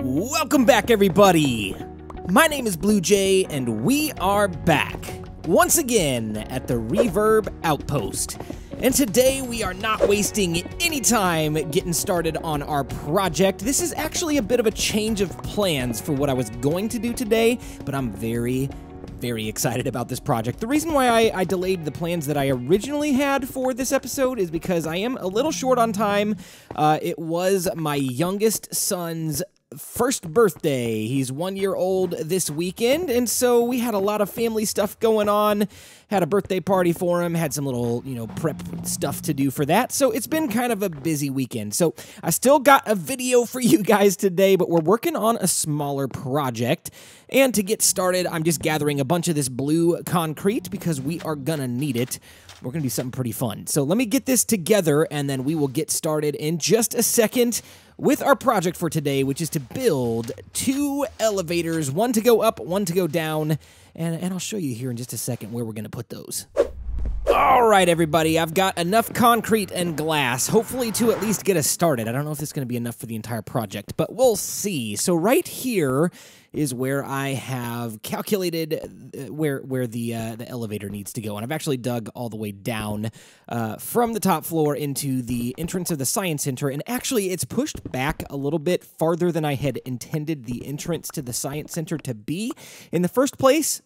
Welcome back, everybody! My name is BluJay, and we are back, once again, at the Reverb Outpost. And today, we are not wasting any time getting started on our project. This is actually a bit of a change of plans for what I was going to do today, but I'm very excited about this project. The reason why I delayed the plans that I originally had for this episode is because I am a little short on time. It was my youngest son's first birthday. He's 1 year old this weekend, and so we had a lot of family stuff going on. Had a birthday party for him, had some little, prep stuff to do for that. So it's been kind of a busy weekend. So I still got a video for you guys today, but we're working on a smaller project. And to get started, I'm just gathering a bunch of this blue concrete because we are gonna need it. We're gonna do something pretty fun. So let me get this together and then we will get started in just a second with our project for today, which is to build 2 elevators, one to go up, one to go down. And I'll show you here in just a second where we're going to put those. All right, everybody, I've got enough concrete and glass, hopefully to at least get us started. I don't know if this is going to be enough for the entire project, but we'll see. So right here is where I have calculated where the elevator needs to go. And I've actually dug all the way down from the top floor into the entrance of the Science Center. And actually, it's pushed back a little bit farther than I had intended the entrance to the Science Center to be in the first place.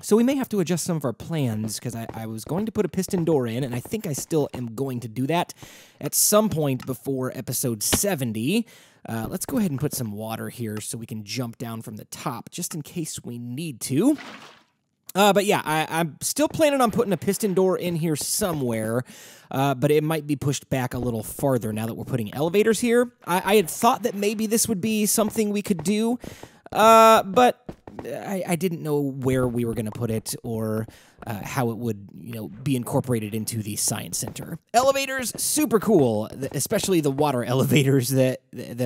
So we may have to adjust some of our plans because I was going to put a piston door in, and I think I still am going to do that at some point before episode 70. Let's go ahead and put some water here so we can jump down from the top just in case we need to. But yeah, I'm still planning on putting a piston door in here somewhere, but it might be pushed back a little farther now that we're putting elevators here. I had thought that maybe this would be something we could do, but I didn't know where we were going to put it or how it would, be incorporated into the Science Center. Elevators, super cool, especially the water elevators that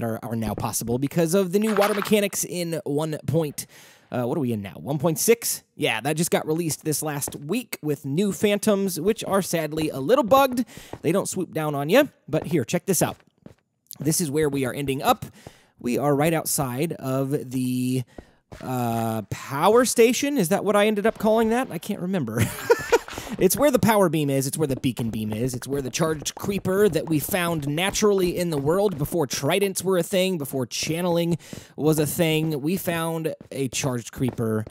are now possible because of the new water mechanics in 1. What are we in now? 1.6? Yeah, that just got released this last week with new phantoms, which are sadly a little bugged. They don't swoop down on you, but here, check this out. This is where we are ending up. We are right outside of the power station. Is that what I ended up calling that? I can't remember. It's where the power beam is. It's where the beacon beam is. It's where the charged creeper that we found naturally in the world before tridents were a thing, before channeling was a thing. We found a charged creeper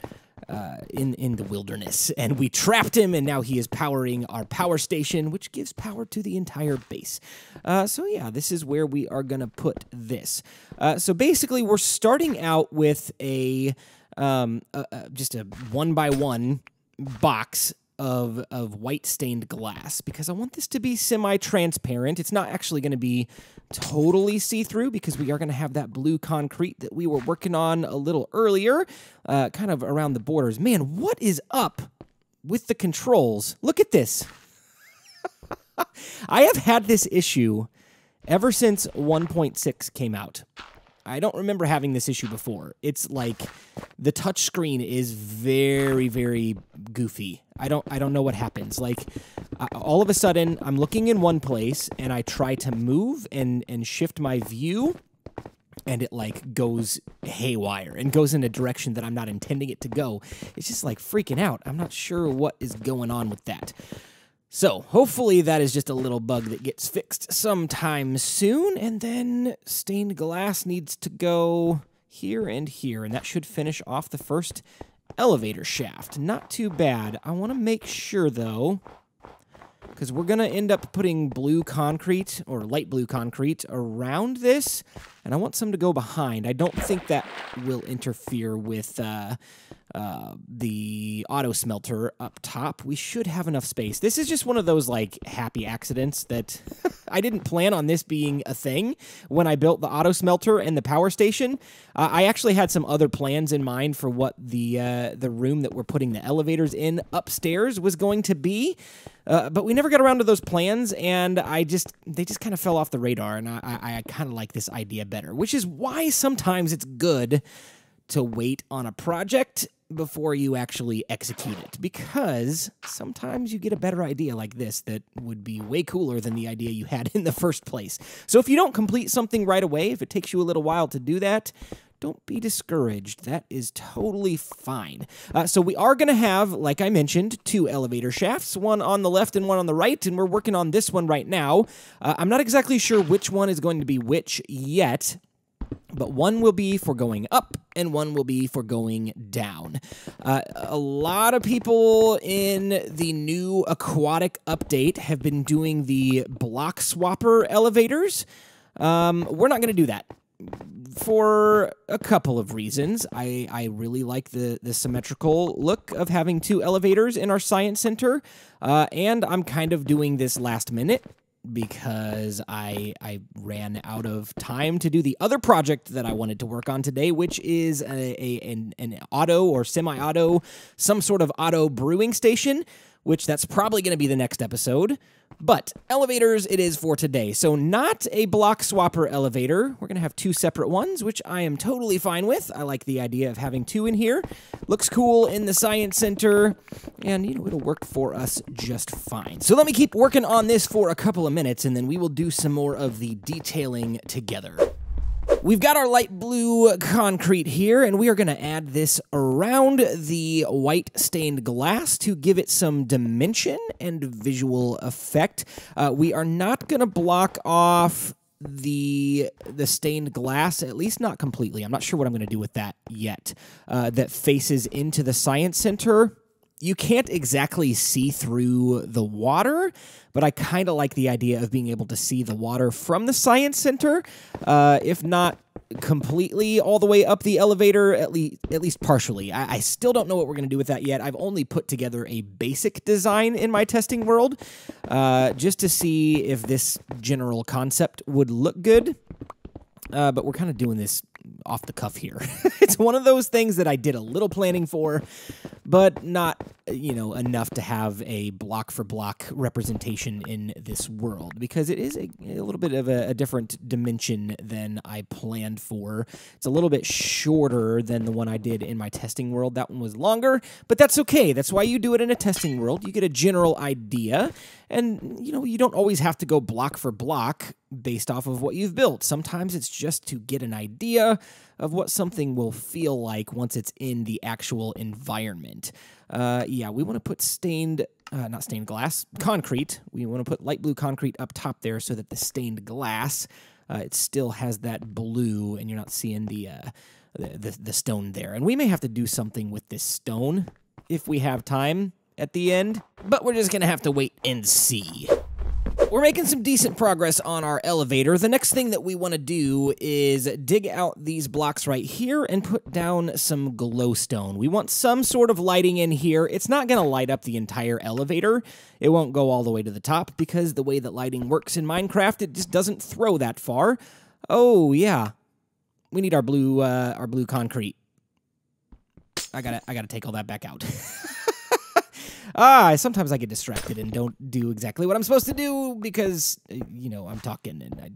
in the wilderness, and we trapped him, and now he is powering our power station, which gives power to the entire base. So yeah, this is where we are going to put this. So basically, we're starting out with just a 1x1 box of white stained glass because I want this to be semi-transparent. It's not actually going to be totally see-through because we are going to have that blue concrete that we were working on a little earlier, kind of around the borders. Man, what is up with the controls? Look at this. I have had this issue ever since 1.6 came out. I don't remember having this issue before. It's like the touch screen is very goofy. I don't know what happens. Like all of a sudden I'm looking in one place and I try to move and shift my view and it like goes haywire and goes in a direction that I'm not intending it to go. It's just like freaking out. I'm not sure what is going on with that. So, hopefully that is just a little bug that gets fixed sometime soon, and then stained glass needs to go here and here, and that should finish off the first elevator shaft. Not too bad. I want to make sure, though, because we're going to end up putting blue concrete, or light blue concrete, around this, and I want some to go behind. I don't think that will interfere with the auto smelter up top. We should have enough space. This is just one of those like happy accidents that I didn't plan on this being a thing when I built the auto smelter and the power station. I actually had some other plans in mind for what the room that we're putting the elevators in upstairs was going to be, but we never got around to those plans, and they just kind of fell off the radar, and I kind of like this idea better, which is why sometimes it's good to wait on a project before you actually execute it, because sometimes you get a better idea like this that would be way cooler than the idea you had in the first place. So if you don't complete something right away, if it takes you a little while to do that, don't be discouraged. That is totally fine. So we are going to have, like I mentioned, 2 elevator shafts, one on the left and one on the right, and we're working on this one right now. I'm not exactly sure which one is going to be which yet, but one will be for going up and one will be for going down. A lot of people in the new aquatic update have been doing the block swapper elevators. We're not going to do that for a couple of reasons. I really like the symmetrical look of having 2 elevators in our science center, and I'm kind of doing this last minute because I ran out of time to do the other project that I wanted to work on today, which is an auto or semi-auto, some sort of auto brewing station, which that's probably going to be the next episode. But elevators it is for today. So not a block swapper elevator. We're going to have 2 separate ones, which I am totally fine with. I like the idea of having 2 in here. Looks cool in the science center, and it'll work for us just fine. So let me keep working on this for a couple of minutes, and then we will do some more of the detailing together. We've got our light blue concrete here, and we are going to add this around the white stained glass to give it some dimension and visual effect. We are not going to block off the stained glass, at least not completely. I'm not sure what I'm going to do with that yet. That faces into the science center. You can't exactly see through the water, but I kind of like the idea of being able to see the water from the science center, if not completely all the way up the elevator, at least partially. I still don't know what we're going to do with that yet. I've only put together a basic design in my testing world, just to see if this general concept would look good. But we're kind of doing this off the cuff here. It's one of those things that I did a little planning for, but not, enough to have a block for block representation in this world, because it is a little bit of a different dimension than I planned for. It's a little bit shorter than the one I did in my testing world. That one was longer, but that's okay. That's why you do it in a testing world. You get a general idea, and, you don't always have to go block for block based off of what you've built. Sometimes it's just to get an idea of what something will feel like once it's in the actual environment. Yeah, we want to put not stained glass, concrete. We want to put light blue concrete up top there so that the stained glass, it still has that blue, and you're not seeing the stone there. And we may have to do something with this stone if we have time at the end, but we're just going to have to wait and see. We're making some decent progress on our elevator. The next thing that we want to do is dig out these blocks right here and put down some glowstone. We want some sort of lighting in here. It's not going to light up the entire elevator. It won't go all the way to the top, because the way that lighting works in Minecraft, it just doesn't throw that far. Oh, yeah. We need our blue concrete. I gotta take all that back out. Sometimes I get distracted and don't do exactly what I'm supposed to do because, I'm talking and I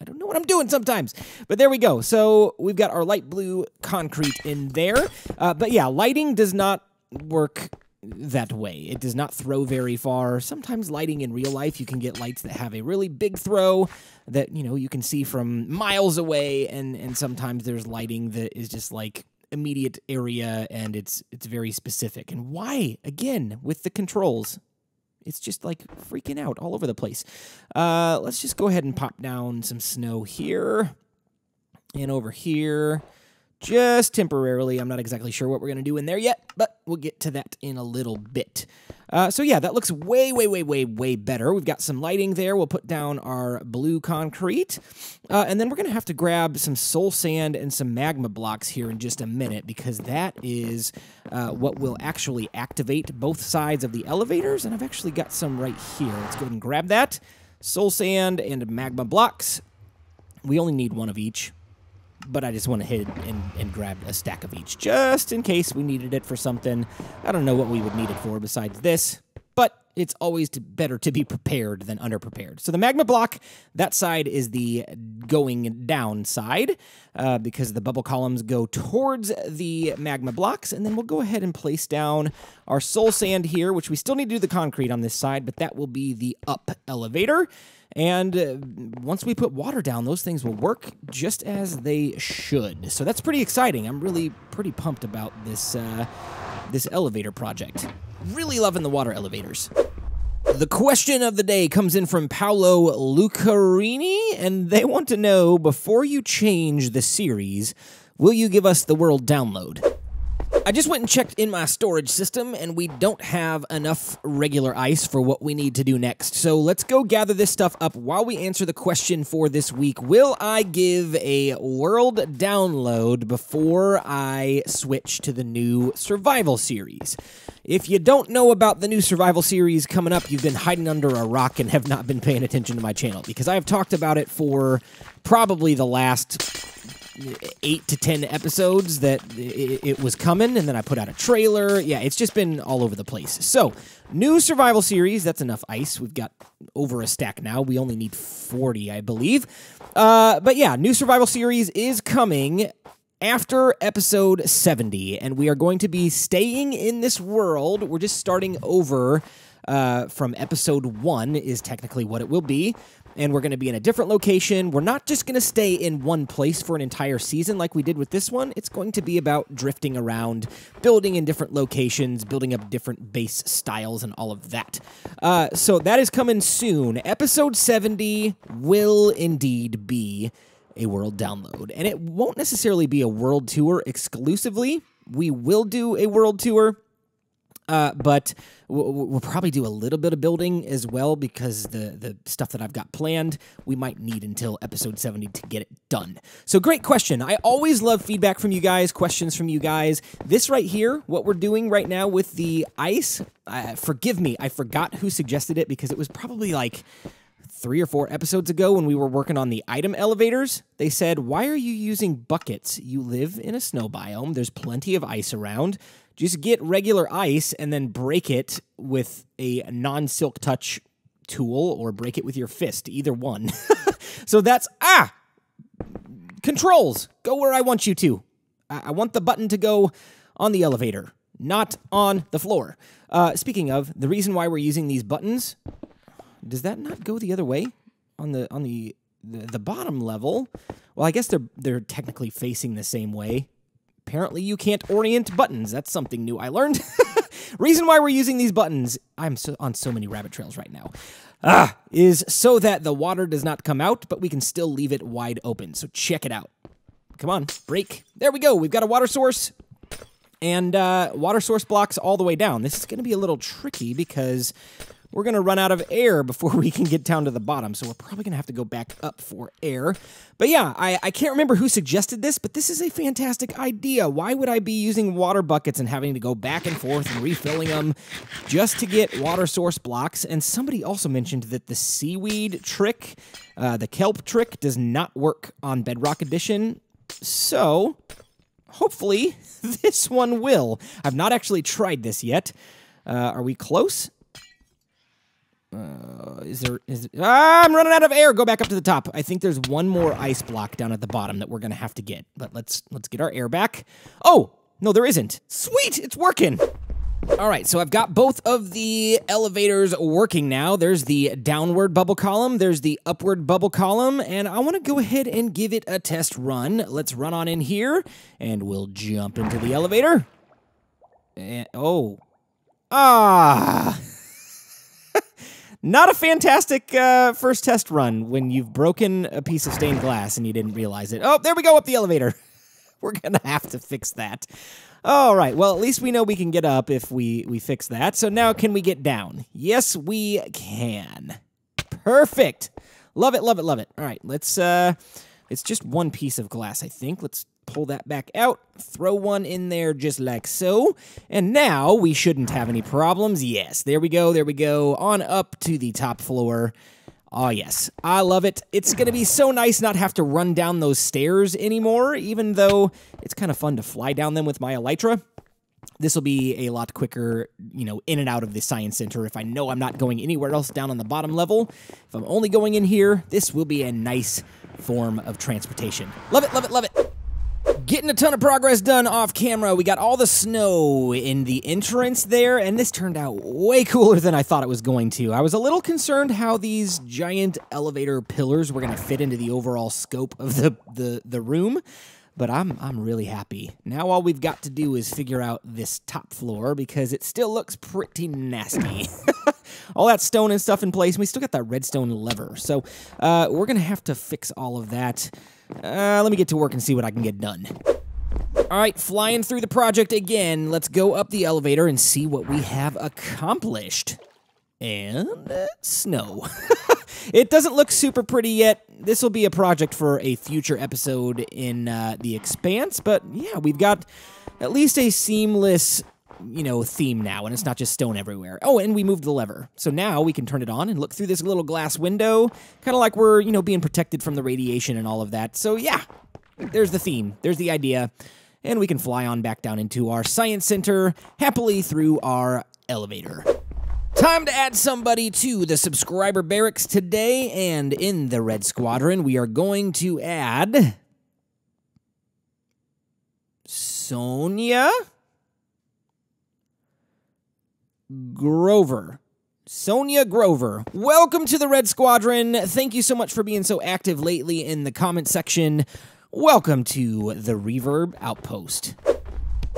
don't know what I'm doing sometimes. But there we go. So we've got our light blue concrete in there. But yeah, lighting does not work that way. It does not throw very far. Sometimes lighting in real life, you can get lights that have a really big throw that, you can see from miles away. And sometimes there's lighting that is just like immediate area, and it's very specific. And why, again, with the controls, it's just like freaking out all over the place. Let's just go ahead and pop down some snow here and over here, just temporarily. I'm not exactly sure what we're going to do in there yet, but we'll get to that in a little bit. So yeah, that looks way, way, way, way, way better. We've got some lighting there. We'll put down our blue concrete. And then we're going to have to grab some soul sand and some magma blocks here in just a minute, because that is what will actually activate both sides of the elevators. And I've actually got some right here. Let's go ahead and grab that. Soul sand and magma blocks. We only need one of each, but I just went ahead and grabbed a stack of each, just in case we needed it for something. I don't know what we would need it for besides this, but it's always better to be prepared than underprepared. So the magma block, that side is the going down side because the bubble columns go towards the magma blocks, and then we'll go ahead and place down our soul sand here, which we still need to do the concrete on this side, but that will be the up elevator. And once we put water down, those things will work just as they should. So that's pretty exciting. I'm really pretty pumped about this this elevator project. Really loving the water elevators. The question of the day comes in from Paolo Lucarini, and they want to know, before you change the series, will you give us the world download? I just went and checked in my storage system, and we don't have enough regular ice for what we need to do next. So let's go gather this stuff up while we answer the question for this week. Will I give a world download before I switch to the new survival series? If you don't know about the new survival series coming up, you've been hiding under a rock and have not been paying attention to my channel, because I have talked about it for probably the last 8 to 10 episodes that it was coming, and then I put out a trailer. Yeah, it's just been all over the place. So, new survival series. That's enough ice. We've got over a stack now. We only need 40, I believe. But yeah, new survival series is coming after episode 70, and we are going to be staying in this world. We're just starting over from episode 1 is technically what it will be. And we're going to be in a different location. We're not just going to stay in one place for an entire season like we did with this one. It's going to be about drifting around, building in different locations, building up different base styles and all of that. So that is coming soon. Episode 70 will indeed be a world download. And it won't necessarily be a world tour exclusively. We will do a world tour. But we'll probably do a little bit of building as well, because the stuff that I've got planned, we might need until episode 70 to get it done. So great question. I always love feedback from you guys, questions from you guys. This right here, what we're doing right now with the ice, forgive me, I forgot who suggested it, because it was probably like 3 or 4 episodes ago when we were working on the item elevators. They said, why are you using buckets? You live in a snow biome. There's plenty of ice around. Just get regular ice and then break it with a non-silk touch tool, or break it with your fist, either one. So that's, controls, go where I want you to. I want the button to go on the elevator, not on the floor. Speaking of, the reason why we're using these buttons, does that not go the other way on the bottom level? Well, I guess they're technically facing the same way. Apparently you can't orient buttons. That's something new I learned. Reason why we're using these buttons, I'm on so many rabbit trails right now, is so that the water does not come out, but we can still leave it wide open. So check it out. Come on, break. There we go. We've got a water source, and water source blocks all the way down. This is going to be a little tricky because we're going to run out of air before we can get down to the bottom, so we're probably going to have to go back up for air. But yeah, I can't remember who suggested this, but this is a fantastic idea. Why would I be using water buckets and having to go back and forth and refilling them just to get water source blocks? And somebody also mentioned that the seaweed trick, the kelp trick, does not work on Bedrock Edition, so hopefully this one will. I've not actually tried this yet. Are we close? I'm running out of air. Go back up to the top. I think there's one more ice block down at the bottom that we're going to have to get. But let's get our air back. Oh, no, there isn't. Sweet, it's working. All right, so I've got both of the elevators working now. There's the downward bubble column. There's the upward bubble column. And I want to go ahead and give it a test run. Let's run on in here, and we'll jump into the elevator. And, not a fantastic first test run when you've broken a piece of stained glass and you didn't realize it. Oh, there we go, up the elevator. We're going to have to fix that. All right, well, at least we know we can get up if we fix that. So now can we get down? Yes, we can. Perfect. Love it, love it, love it. All right, let's, it's just one piece of glass, I think. Let's pull that back out, throw one in there just like so, and now we shouldn't have any problems. Yes, there we go, on up to the top floor. Oh yes, I love it. It's gonna be so nice not have to run down those stairs anymore, even though it's kind of fun to fly down them with my elytra. This will be a lot quicker, in and out of the Science Center if I know I'm not going anywhere else down on the bottom level. If I'm only going in here, this will be a nice form of transportation. Love it, love it, love it. Getting a ton of progress done off camera. We got all the snow in the entrance there, and this turned out way cooler than I thought it was going to. I was a little concerned how these giant elevator pillars were going to fit into the overall scope of the room. But I'm really happy. Now all we've got to do is figure out this top floor because it still looks pretty nasty. All that stone and stuff in place, and we still got that redstone lever. So we're going to have to fix all of that. Let me get to work and see what I can get done. All right, flying through the project again. Let's go up the elevator and see what we have accomplished. And snow. It doesn't look super pretty yet. This will be a project for a future episode in The Expanse, but yeah, we've got at least a seamless, theme now, and it's not just stone everywhere. Oh, and we moved the lever. So now we can turn it on and look through this little glass window, kind of like we're, being protected from the radiation and all of that. So yeah, there's the theme. There's the idea. And we can fly on back down into our Science Center happily through our elevator. Time to add somebody to the subscriber barracks today, and in the Red Squadron, we are going to add Sonia Grover. Sonia Grover. Welcome to the Red Squadron. Thank you so much for being so active lately in the comment section. Welcome to the Reverb Outpost.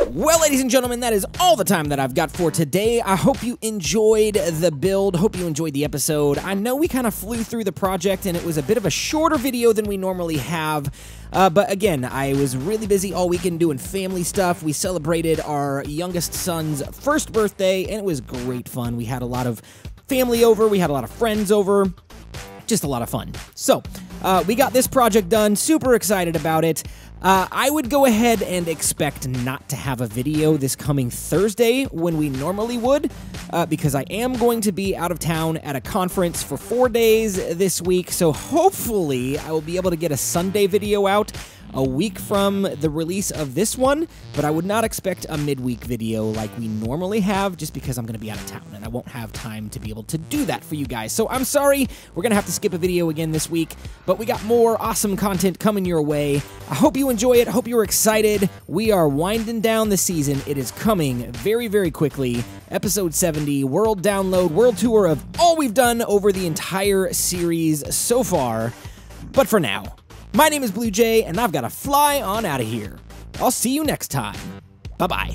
Well, ladies and gentlemen, that is all the time that I've got for today. I hope you enjoyed the build. Hope you enjoyed the episode. I know we kind of flew through the project, and it was a bit of a shorter video than we normally have. But again, I was really busy all weekend doing family stuff. We celebrated our youngest son's first birthday, and it was great fun. We had a lot of family over. We had a lot of friends over. Just a lot of fun. So, we got this project done. Super excited about it. I would go ahead and expect not to have a video this coming Thursday when we normally would, because I am going to be out of town at a conference for 4 days this week, so hopefully I will be able to get a Sunday video out a week from the release of this one, but I would not expect a midweek video like we normally have just because I'm going to be out of town and I won't have time to be able to do that for you guys. So I'm sorry, we're going to have to skip a video again this week, but we got more awesome content coming your way. I hope you enjoy it. I hope you're excited. We are winding down the season. It is coming very, very quickly. Episode 70, world download, world tour of all we've done over the entire series so far. But for now, my name is BluJay, and I've got to fly on out of here. I'll see you next time. Bye-bye.